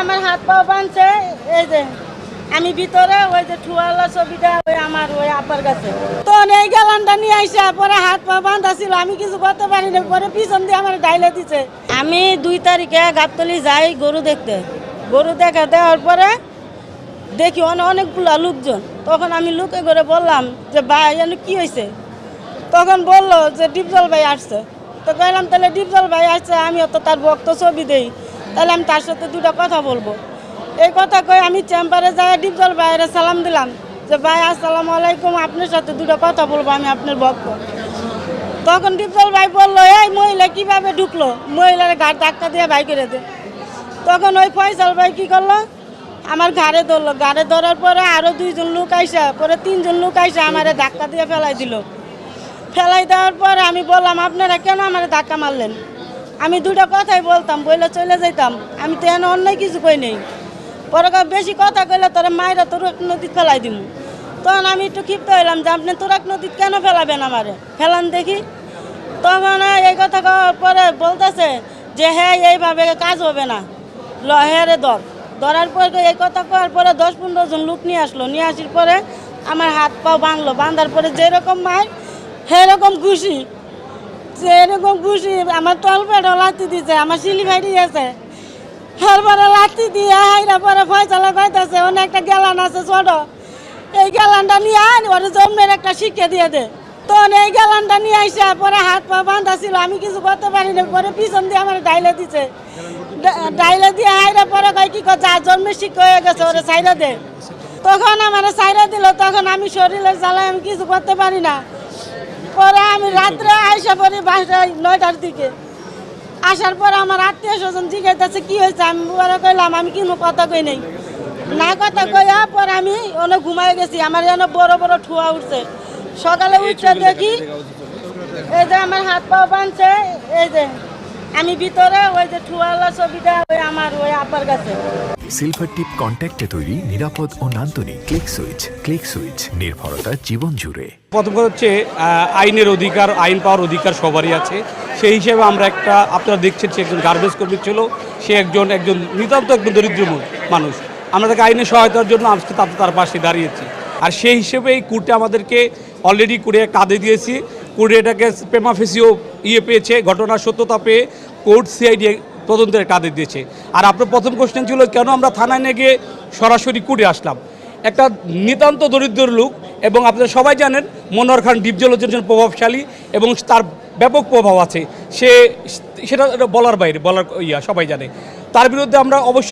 আমার হাত পা বাঁধছে, এই যে আমি ভিতরে ওই যে ঠুয়ালা ছবিটা ওই আমার ওই আপার কাছে তো এই গ্যালানটা নিয়ে আইসা পরে হাত পা বাঁধা ছিল, আমি কিছু করতে পারি না, পরে পিছন দিয়ে আমার ডাইলে দিছে। আমি 2 তারিখে গাবতলী যাই গরু দেখতে, গরু দেখা দেওয়ার পরে দেখি অনেকগুলা লোকজন, তখন আমি লুকে করে বললাম যে ভাই এনে কি হয়েছে, তখন বললো যে ডিপজল ভাই আসছে। তো কইলাম তাহলে ডিপজল ভাই আসছে, আমিও তো তার ভক্ত ছবি দেই, তাহলে আমি তার সাথে 2টা কথা বলবো। এই কথা কই আমি চেম্বারে যাই ডিপজল ভাইয়ের সালাম দিলাম যে ভাই আসসালামু আলাইকুম, আপনার সাথে 2টা কথা বলবো, আমি আপনার ভক্ত। তখন ডিপজল ভাই বললো এই মহিলা কিভাবে ঢুকলো, মহিলার ঘাট ধাক্কা দিয়ে ভাই করে দে। তখন ওই ফয়সাল ভাই কি করলো, আমার ঘাড়ে ধরলো, ঘাড়ে ধরার পরে আরো 2 জন লোক আইসা, পরে 3 জন লোক আইসা আমার ধাক্কা দিয়ে ফেলাই দিল। ফেলাই দেওয়ার পরে আমি বললাম আপনারা কেন আমার ধাক্কা মারলেন, আমি 2টা কথাই বলতাম, বইলে চলে যাইতাম, আমি তো এনে অন্য কিছু কই নেই। পরে বেশি কথা কইলে তোরা মায়েরা তোরাক নদীতে ফেলাই দিব। তখন আমি একটু ক্ষিপ্ত হইলাম যে আপনি তোরাক নদীতে কেন ফেলাবেন, আমারে ফেলান দেখি। তখন এই কথা কওয়ার পরে বলতেছে যে হ্যাঁ এইভাবে কাজ হবে না, হেরে ধরার পরে এই কথা কওয়ার পরে 10-15 জন লোক নিয়ে আসলো, নিয়ে আসার পরে আমার হাত পা বাঁধলো, বাঁধার পরে যেরকম মার সেরকম খুশি, যেরকম খুশি আমার তল পেটও লাথি দিছে, আমার সিলি ভাই দিয়েছে, এরপরে লাথি দিয়ে হাইরা পরে ফয়সালা কইতেছে অনেক একটা গ্যালান আছে ছোট, এই গ্যালানটা নিয়ে আন ওর জন্মের একটা শিক্ষা দিয়ে দে। তো এই গ্যালানটা নিয়ে আইসা পরে হাত পা বাঁধা ছিল, আমি কিছু করতে পারি না, পরে পিছন দিয়ে আমার ডাইলে দিছে, ডাইলে দিয়ে হাইরা পরে কয় কি যা জন্মের শিক্ষা হয়ে গেছে ওরে সাইরা দে। তখন আমার সাইরা দিল, তখন আমি শরীরের জ্বালায় আমি কিছু করতে পারি না। পরে আমি রাত্রে আইসা পরে বাসায় 9টার দিকে আসার পর আমার আত্মীয় স্বজন জিজ্ঞাসা কি হয়েছে, আমি পরে কইলাম আমি কোনো কথা কই নাই, না কথা কইয়া পরে আমি অনেক ঘুমাই গেছি, আমার যেন বড় বড় ঠুয়া উঠছে। সকালে উঠে দেখি এই যে আমার হাত পা বাঁধছে, এই যে আমি ভিতরে ওই যে ঠুয়ালা ছবিটা ওই আমার ওই আপার কাছে। সিলভার টিপ কন্ট্যাক্টে তৈরি নিরাপদ ও নান্দনিক ক্লিক সুইচ নির্ভরতা জীবন জুড়ে। প্রথম কথা হচ্ছে আইনের অধিকার, আইন পাওয়ার অধিকার সবারই আছে, সেই হিসেবে আমরা একটা আপনারা দেখছেন সে একজন গার্বেজ কর্মী ছিল, সে একজন নিতান্ত একজন দরিদ্র মানুষ, আমরা তাকে আইনের সহায়তার জন্য আজকে তার পাশে দাঁড়িয়েছি। আর সেই হিসেবে এই কোর্টে আমাদেরকে অলরেডি কোর্টে কাঁদে দিয়েছি, কোর্টে এটাকে প্রেমা ফেসিও পেয়েছে, ঘটনার সত্যতা পেয়ে কোর্ট সিআইডি তদন্তের কাঁদে দিয়েছে। আর আপনার প্রথম কোশ্চেন ছিল কেন আমরা থানায় নিয়ে গিয়ে সরাসরি কোর্টে আসলাম। একটা নিতান্ত দরিদ্র লোক, এবং আপনারা সবাই জানেন মনোহর খান ডিপজল একজন প্রভাবশালী এবং তার ব্যাপক প্রভাব আছে, সেটা বলার বাইরে, সবাই জানে। তার বিরুদ্ধে আমরা অবশ্যই